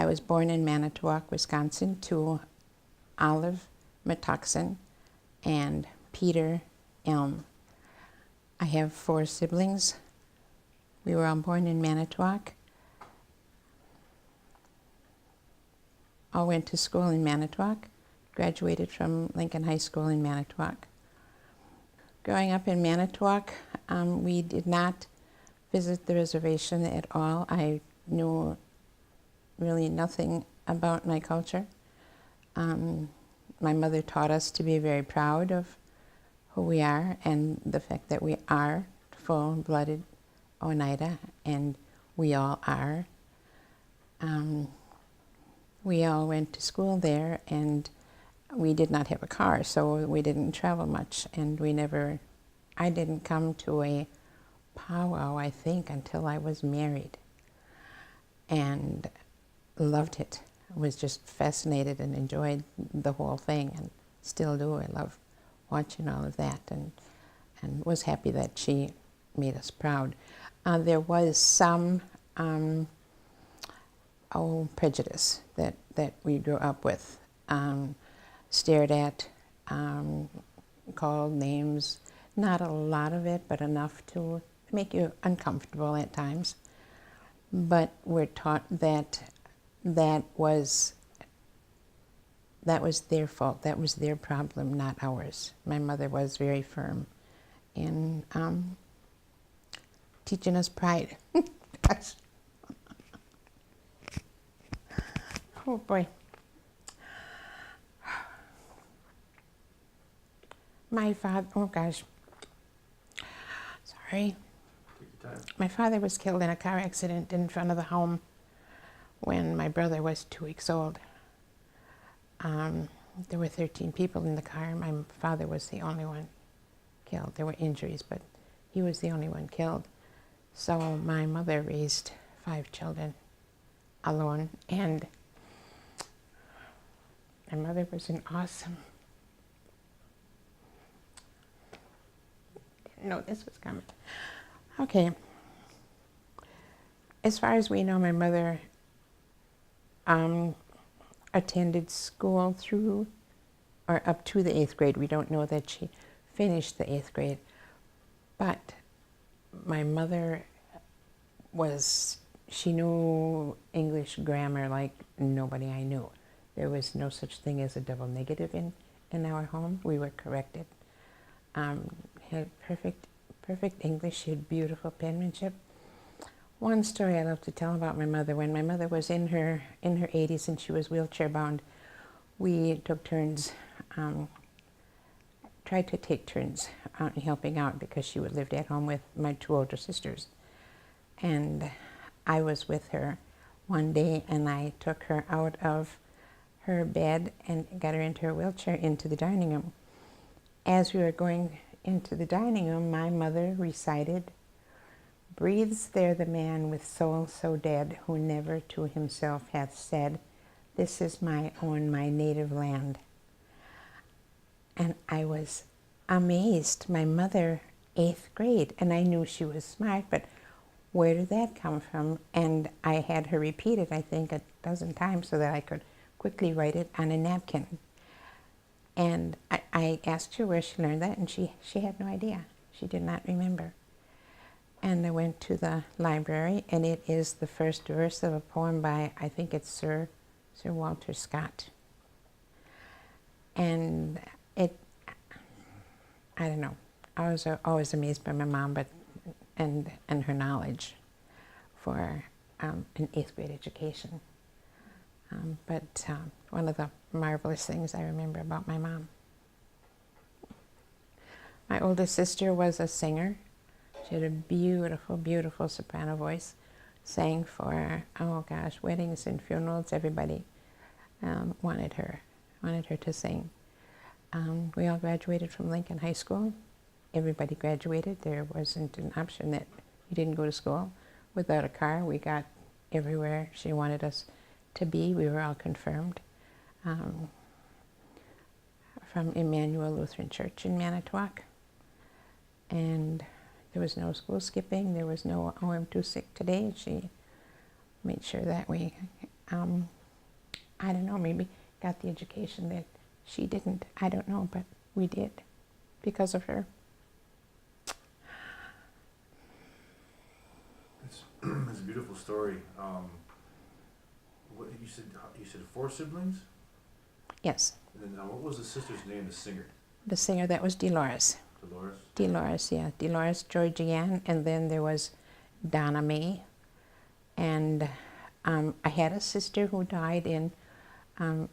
I was born in Manitowoc, Wisconsin, to Olive Matuxen and Peter Elm. I have 4 siblings. We were all born in Manitowoc. All went to school in Manitowoc, graduated from Lincoln High School in Manitowoc. Growing up in Manitowoc, we did not visit the reservation at all. I knew really nothing about my culture. My mother taught us to be very proud of who we are and the fact that we are full-blooded Oneida, and we all are. We all went to school there, and we did not have a car, so we didn't travel much, and I didn't come to a powwow, I think, until I was married, and loved it. I was just fascinated and enjoyed the whole thing, and still do. I love watching all of that, and was happy that she made us proud. There was some prejudice that we grew up with, stared at, called names. Not a lot of it, but enough to make you uncomfortable at times. But we're taught that that was their fault, that was their problem, not ours. My mother was very firm in teaching us pride. Oh boy. My father, oh gosh, sorry. Take your time. My father was killed in a car accident in front of the home when my brother was 2 weeks old. There were 13 people in the car. My father was the only one killed. There were injuries, but he was the only one killed. So my mother raised 5 children alone, and my mother was an awesome, didn't know this was coming. Okay. As far as we know, my mother attended school through or up to the 8th grade. We don't know that she finished the 8th grade, but my mother she knew English grammar like nobody I knew. There was no such thing as a double negative in our home. We were corrected. Had perfect English. She had beautiful penmanship. One story I love to tell about my mother: when my mother was in her 80s and she was wheelchair bound, we took turns, tried to take turns helping out, because she lived at home with my 2 older sisters. And I was with her one day, and I took her out of her bed and got her into her wheelchair into the dining room. As we were going into the dining room, my mother recited, "Breathes there the man with soul so dead, who never to himself hath said, this is my own, my native land." And I was amazed. My mother, 8th grade, and I knew she was smart, but where did that come from? And I had her repeat it, I think, a dozen times so that I could quickly write it on a napkin. And I asked her where she learned that, and she had no idea. She did not remember. And I went to the library, and it is the first verse of a poem by, I think it's Sir Walter Scott. And I don't know, I was always amazed by my mom, and her knowledge for an 8th grade education. But one of the marvelous things I remember about my mom. My older sister was a singer. She had a beautiful, beautiful soprano voice. Sang for, oh gosh, weddings and funerals. Everybody wanted her to sing. We all graduated from Lincoln High School. Everybody graduated. There wasn't an option that you didn't go to school. Without a car, we got everywhere she wanted us to be. We were all confirmed from Emmanuel Lutheran Church in Manitowoc. And there was no school skipping. There was no, oh, I'm too sick today. She made sure that we I don't know, maybe got the education that she didn't. I don't know, but we did because of her. It's a beautiful story. What you said? You said 4 siblings. Yes. And then what was the sister's name? The singer. The singer, that was Dolores. Dolores. Dolores, yeah. Dolores Georgianne, and then there was Donna Mae. And I had a sister who died in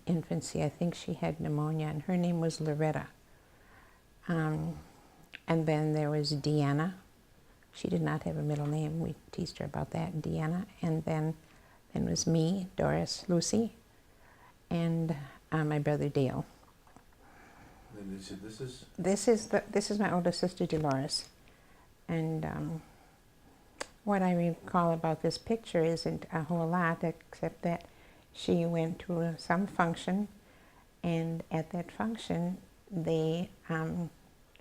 infancy. I think she had pneumonia, and her name was Loretta. And then there was Deanna. She did not have a middle name. We teased her about that, Deanna. And then was me, Doris, Lucy, and my brother Dale. And they said this is. This is my older sister Dolores, and what I recall about this picture isn't a whole lot, except that she went to some function, and at that function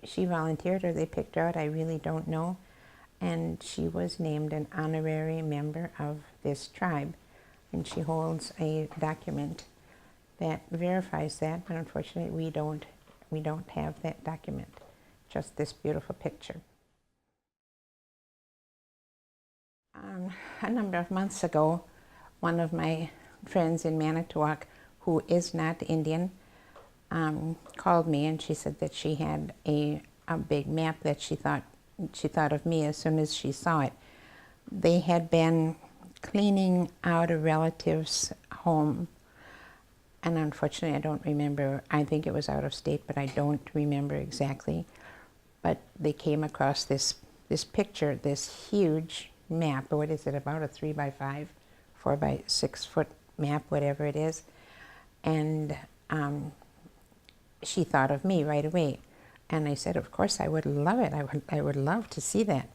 she volunteered, or they picked her out, I really don't know, and she was named an honorary member of this tribe, and she holds a document that verifies that, but unfortunately we don't have that document, just this beautiful picture. A number of months ago, one of my friends in Manitowoc, who is not Indian, called me, and she said that she had a big map that she thought of me as soon as she saw it. They had been cleaning out a relative's home, and unfortunately I don't remember. I think it was out of state, but I don't remember exactly. But they came across this picture, this huge map. What is it, about a 3x5, 4x6 foot map, whatever it is. And she thought of me right away. And I said, of course, I would love it. I would love to see that.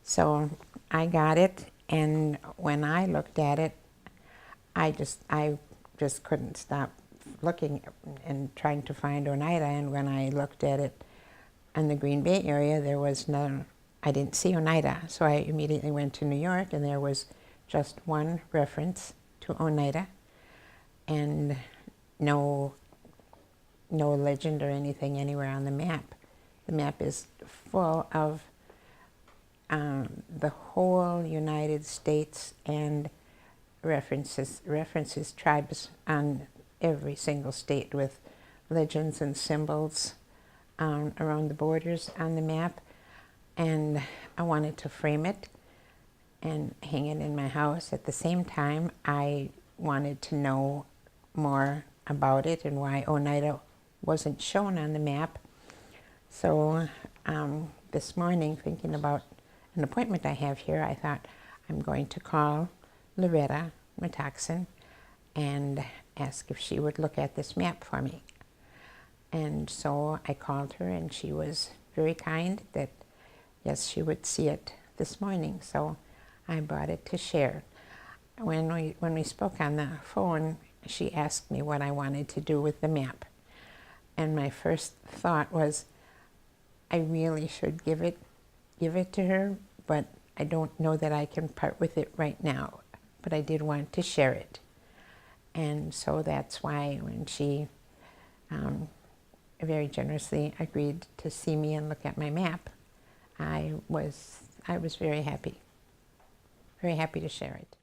So I got it, and when I looked at it, I just couldn't stop looking and trying to find Oneida. And when I looked at it in the Green Bay area, there was no, I didn't see Oneida. So I immediately went to New York, and there was just one reference to Oneida, and no legend or anything anywhere on the map. The map is full of the whole United States, and references tribes on every single state, with legends and symbols around the borders on the map. And I wanted to frame it and hang it in my house. At the same time, I wanted to know more about it and why Oneida wasn't shown on the map. So this morning, thinking about an appointment I have here, I thought I'm going to call Loretta Metaxen and ask if she would look at this map for me. And so I called her, and she was very kind that yes, she would see it this morning. So I brought it to share. When we spoke on the phone, she asked me what I wanted to do with the map. And my first thought was, I really should give it to her, but I don't know that I can part with it right now. But I did want to share it. And so that's why when she very generously agreed to see me and look at my map, I was very happy to share it.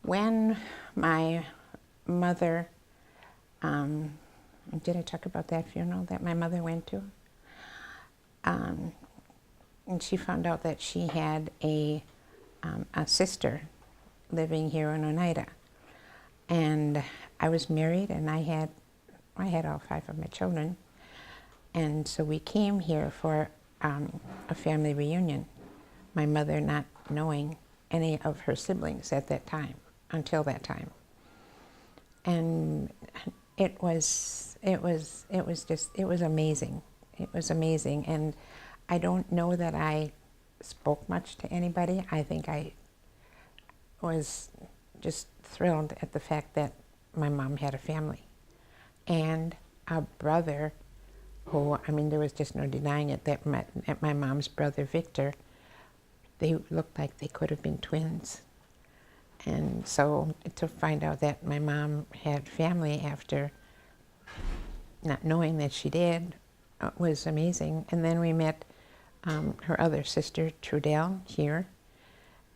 When my mother, did I talk about that funeral that my mother went to? And she found out that she had a sister living here in Oneida. And I was married, and I had all 5 of my children. And so we came here for a family reunion, my mother not knowing any of her siblings at that time, until that time. And it was amazing. It was amazing. And I don't know that I spoke much to anybody. I think I was just thrilled at the fact that my mom had a family and a brother who, I mean, there was just no denying it, that my mom's brother Victor they looked like they could have been twins. And so to find out that my mom had family after not knowing that she did was amazing. And then we met her other sister, Trudell, here.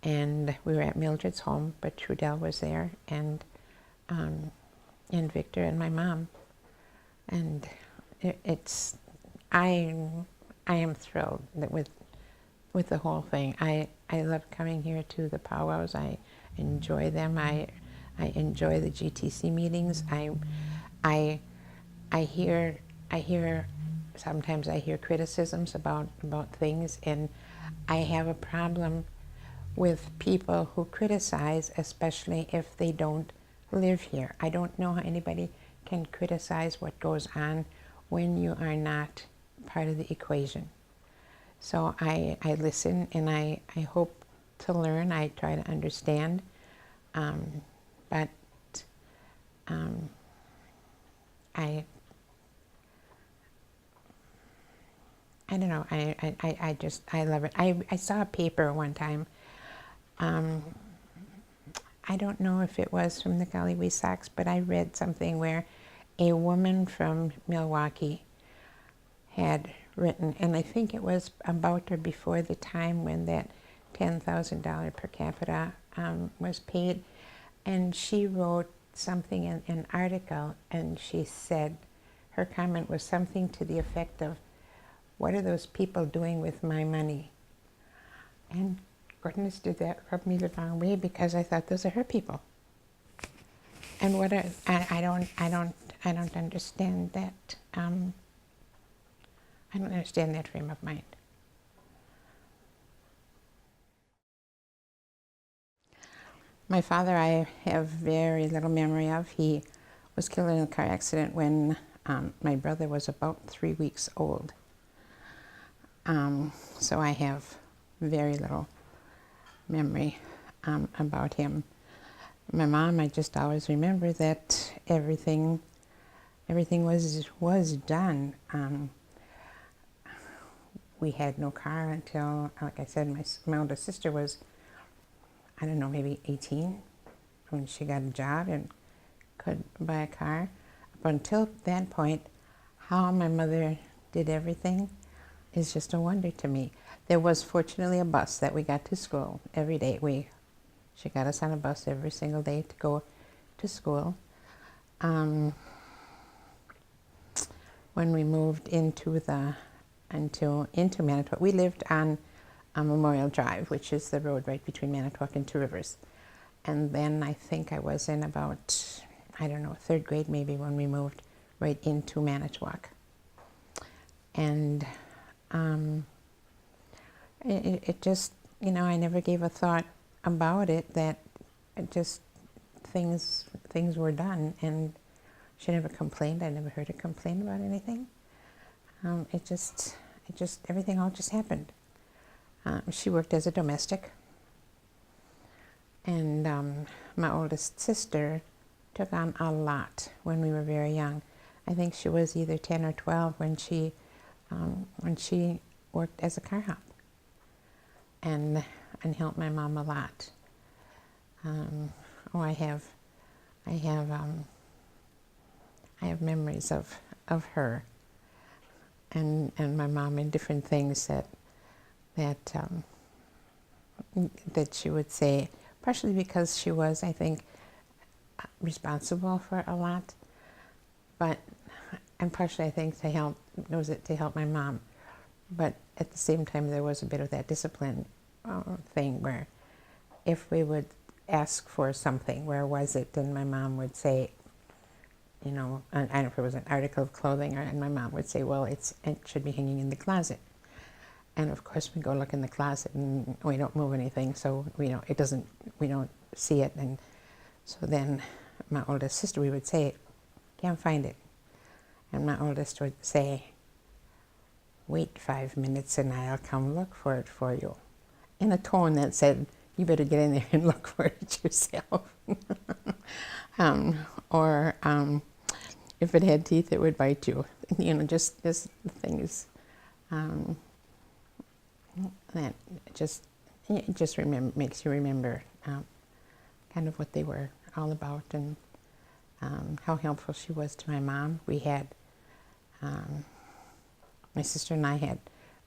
And we were at Mildred's home, but Trudell was there, and Victor and my mom. And I am thrilled that with the whole thing. I love coming here to the powwows. I enjoy them. I enjoy the GTC meetings. I hear sometimes I hear criticisms about things, and I have a problem with people who criticize, especially if they don't live here. I don't know how anybody can criticize what goes on when you are not part of the equation. So I listen, and I hope to learn. I try to understand, but I don't know. I love it. I saw a paper one time. I don't know if it was from the Golly Sox, but I read something where a woman from Milwaukee had written, and I think it was about or before the time when that $10,000 per capita was paid, and she wrote something in an article, and she said, her comment was something to the effect of, "What are those people doing with my money?" And goodness, did that rub me the wrong way, because I thought those are her people. And what I don't understand that. I don't understand that frame of mind. My father, I have very little memory of. He was killed in a car accident when my brother was about 3 weeks old. So I have very little memory about him. My mom, I just always remember that everything was done. We had no car until, like I said, my older sister was, I don't know, maybe 18 when she got a job and could buy a car. But until that point, how my mother did everything is just a wonder to me. There was fortunately a bus that we got to school every day. She got us on a bus every single day to go to school. When we moved into Manitowoc, we lived on Memorial Drive, which is the road right between Manitowoc and Two Rivers. And then I think I was in about, I don't know, 3rd grade maybe when we moved right into Manitowoc. And it just, I never gave a thought about it, that it just things were done, and she never complained. I never heard her complain about anything. It just everything all just happened. She worked as a domestic, and my oldest sister took on a lot when we were very young. I think she was either 10 or 12 when she worked as a car hop, and helped my mom a lot. I have memories of her and my mom, and different things that she would say, partially because she was, I think, responsible for a lot, and partially I think to help my mom. But at the same time, there was a bit of that discipline thing where if we would ask for something, where was it? And my mom would say, I don't know if it was an article of clothing, and my mom would say, well, it should be hanging in the closet. And of course we go look in the closet and we don't move anything, so we don't see it. And so then my oldest sister, we would say, can't find it. And my oldest would say, wait 5 minutes and I'll come look for it for you, in a tone that said, you better get in there and look for it yourself. Or if it had teeth, it would bite you. Just things that just, it just makes you remember kind of what they were all about, and how helpful she was to my mom. We had, my sister and I had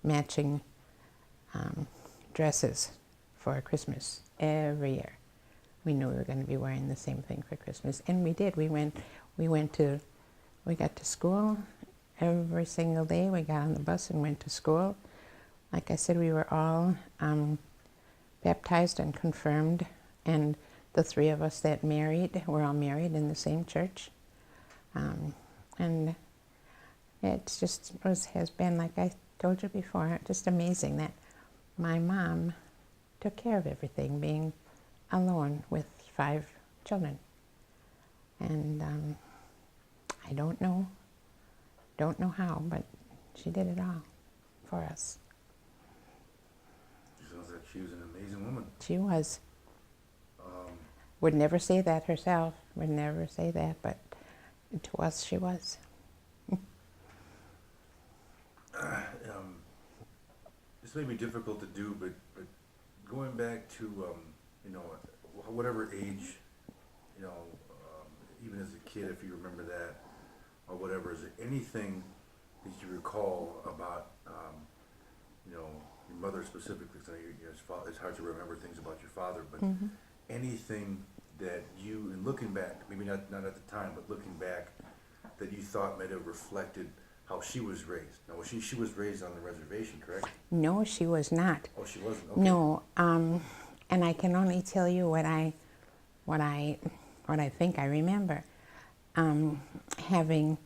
matching dresses for Christmas every year. We knew we were going to be wearing the same thing for Christmas, and we did. We got to school every single day. We got on the bus and went to school. Like I said, we were all baptized and confirmed, and the three of us that married were all married in the same church. And it's just has been, like I told you before, just amazing that my mom took care of everything, being alone with 5 children. And I don't know how, but she did it all for us. She sounds like she was an amazing woman. She was. Would never say that herself, would never say that, but to us she was. This may be difficult to do, but going back to, whatever age, even as a kid, if you remember that, or whatever, is there anything that you recall about, your mother specifically? So it's hard to remember things about your father, but anything that you, in looking back, maybe not at the time, but looking back, that you thought might have reflected how she was raised. Now, she was raised on the reservation, correct? No, she was not. Oh, she wasn't? Okay. No, and I can only tell you what I think I remember. Having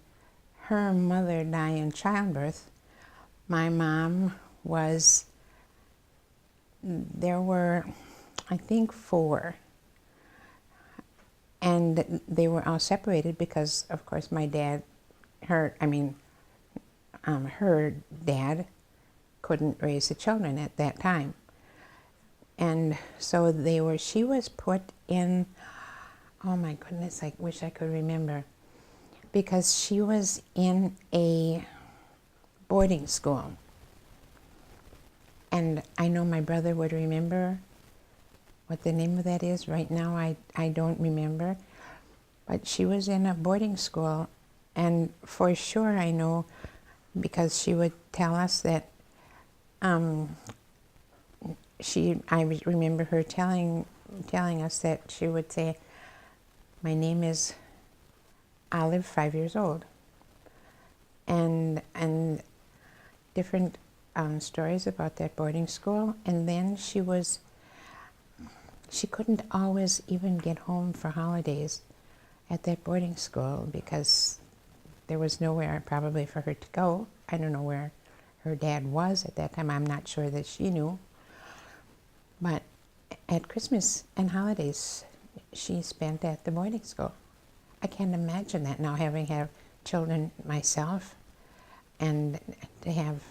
her mother die in childbirth, my mom there were, I think, 4. And they were all separated because, of course, my dad, her dad couldn't raise the children at that time. And so she was put in, oh my goodness, I wish I could remember, because she was in a boarding school. And I know my brother would remember what the name of that is. Right now I don't remember. But she was in a boarding school, and for sure I know, because she would tell us that I remember her telling us that she would say, "My name is Olive, 5 years old," and different stories about that boarding school. And then she couldn't always even get home for holidays at that boarding school because there was nowhere probably for her to go. I don't know where her dad was at that time. I'm not sure that she knew. But at Christmas and holidays, she spent at the boarding school. I can't imagine that now, having had children myself, and to have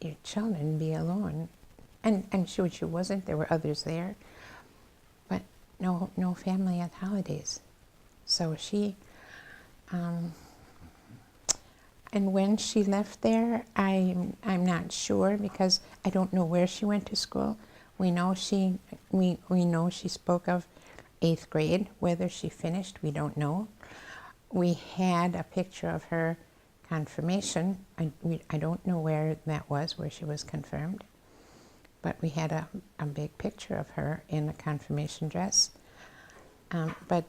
your children be alone. And I'm sure she wasn't. There were others there. But no family at holidays. So she, and when she left there, I'm not sure, because I don't know where she went to school. We know she spoke of 8th grade. Whether she finished, we don't know. We had a picture of her confirmation. I don't know where that was, where she was confirmed. But we had a big picture of her in a confirmation dress. But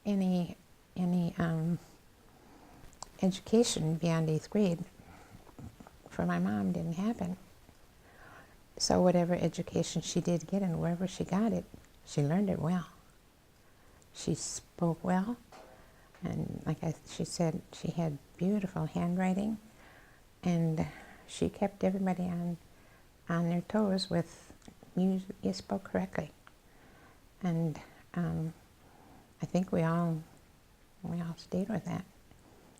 any education beyond 8th grade for my mom didn't happen. So whatever education she did get, and wherever she got it, she learned it well. She spoke well, and she said, she had beautiful handwriting, and she kept everybody on their toes with, you spoke correctly. And I think we all stayed with that.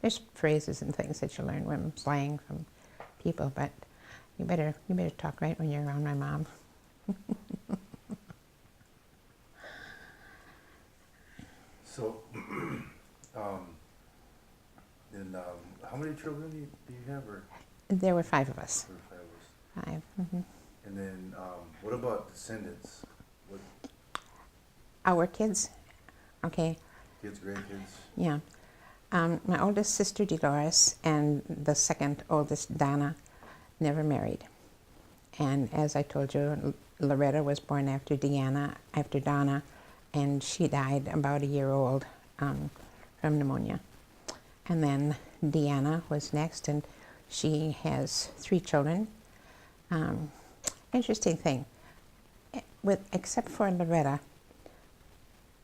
There's phrases and things that you learn when slang from people, but you better talk right when you're around my mom. So, how many children do you have? Or There were 5 of us. there were 5 of us. 5. Mhm. And then, what about descendants? What, Our kids, okay, kids, grandkids? yeah. My oldest sister, Doris, and the second oldest, Donna, never married. And as I told you, Loretta was born after Donna, and she died about a year old from pneumonia. And then Deanna was next, and she has 3 children. Interesting thing, except for Loretta,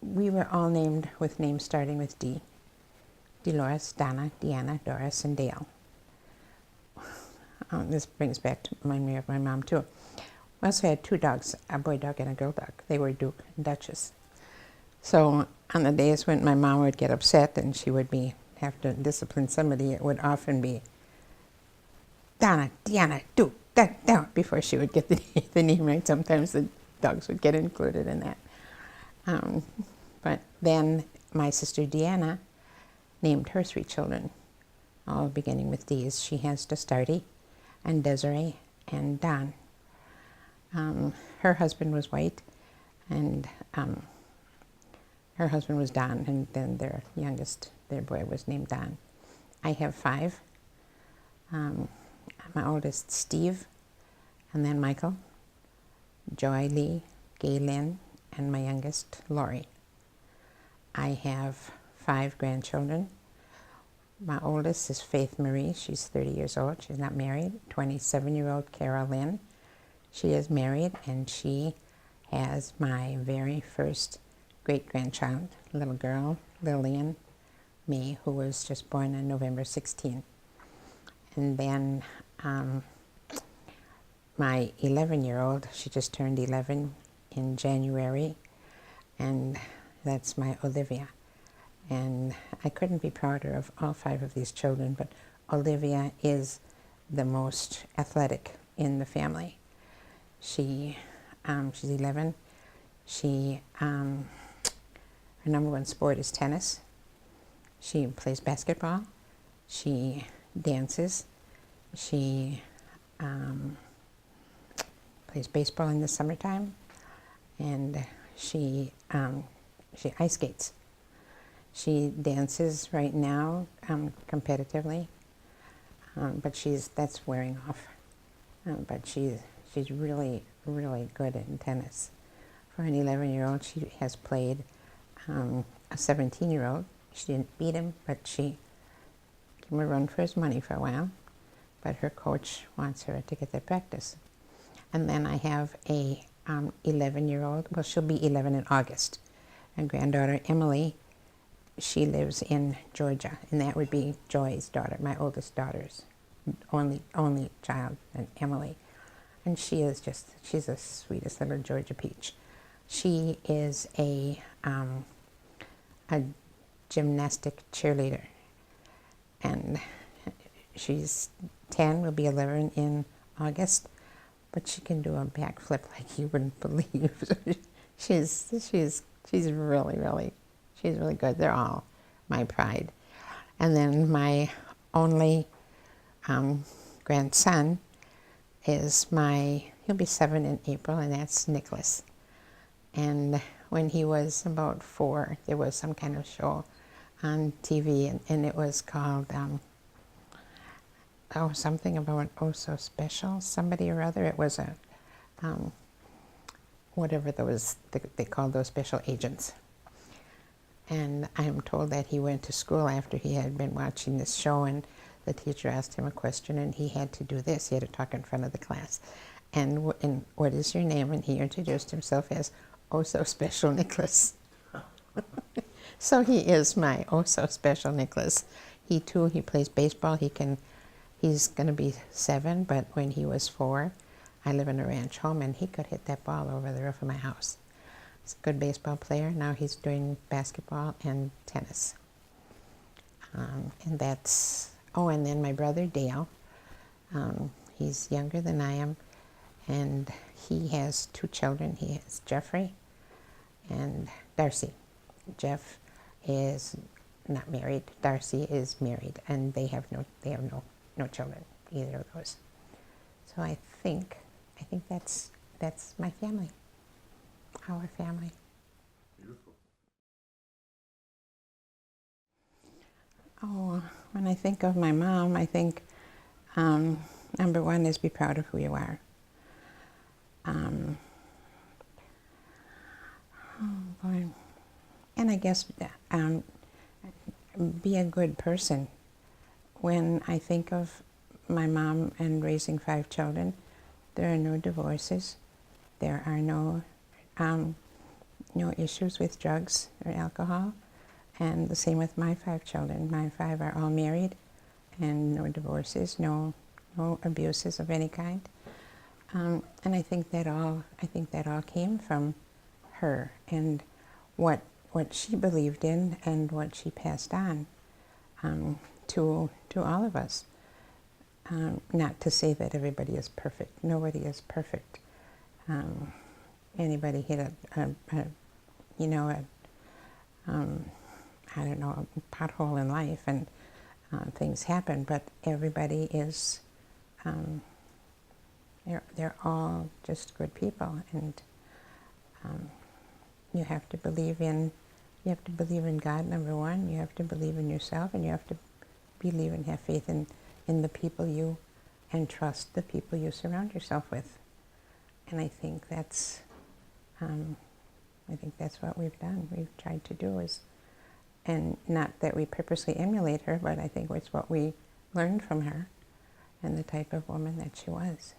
we were all named with names starting with D. Dolores, Donna, Deanna, Doris, and Dale. This brings back to memory of my mom, too. We also had 2 dogs, a boy dog and a girl dog. They were Duke and Duchess. So on the days when my mom would get upset and she would have to discipline somebody, it would often be Donna, Deanna, Duke, Donna, before she would get the name right. Sometimes the dogs would get included in that. But then my sister Deanna named her 3 children, all beginning with D's. She has Destardi and Desiree and Don. Her husband was White, and her husband was Don, and then their boy was named Don. I have 5. My oldest, Steve, and then Michael, Joy Lee, Gay Lynn, and my youngest, Lori. I have 5 grandchildren. My oldest is Faith Marie. She's 30 years old. She's not married. 27-year-old Carol Lynn. She is married, and she has my very first great-grandchild, little girl, Lillian May, who was just born on November 16. And then my 11-year-old, she just turned 11 in January, and that's my Olivia. And I couldn't be prouder of all 5 of these children, but Olivia is the most athletic in the family. She's 11. Her number 1 sport is tennis. She plays basketball. She dances. She plays baseball in the summertime, and she ice skates. She dances right now competitively, but that's wearing off. But she's really, really good in tennis. For an 11-year-old, she has played a 17-year-old. She didn't beat him, but she gave him a run for his money for a while. But her coach wants her to get that practice. And then I have a 11-year-old. Well, she'll be 11 in August. A granddaughter, Emily. She lives in Georgia, and that would be Joy's daughter, my oldest daughter's only child, and Emily. And she's the sweetest little Georgia peach. She is a gymnastic cheerleader, and she's 10, will be 11 in August, but she can do a backflip like you wouldn't believe. she's really, really, she's really good. They're all my pride. And then my only grandson is he'll be 7 in April, and that's Nicholas. And when he was about 4, there was some kind of show on TV, and it was called, something about Oh So Special, somebody or other. It was a, whatever they called those special agents. And I am told that he went to school after he had been watching this show, and the teacher asked him a question, and he had to do this. He had to talk in front of the class. And what is your name? And he introduced himself as Oh So Special Nicholas. So he is my Oh So Special Nicholas. He plays baseball. He's going to be 7, but when he was 4, I live in a ranch home, and he could hit that ball over the roof of my house. He's a good baseball player. Now he's doing basketball and tennis. And then my brother Dale. He's younger than I am, and he has 2 children. He has Jeffrey and Darcy. Jeff is not married. Darcy is married, and they have no children, either of those. So I think that's my family, our family. Beautiful. Oh, when I think of my mom, I think number one is be proud of who you are. Oh boy. And I guess be a good person. When I think of my mom and raising 5 children, there are no divorces. There are no issues with drugs or alcohol. And the same with my 5 children. My 5 are all married, and no divorces, no abuses of any kind. And I think that all came from her and what she believed in and what she passed on to all of us. Not to say that everybody is perfect. Nobody is perfect. Anybody hit a pothole in life, and things happen. But everybody is. They're all just good people, and you have to believe in God, number one. You have to believe in yourself, and you have to believe and have faith in the people and trust the people you surround yourself with. And I think that's what we've done. We've tried to do and not that we purposely emulate her, but I think it's what we learned from her and the type of woman that she was.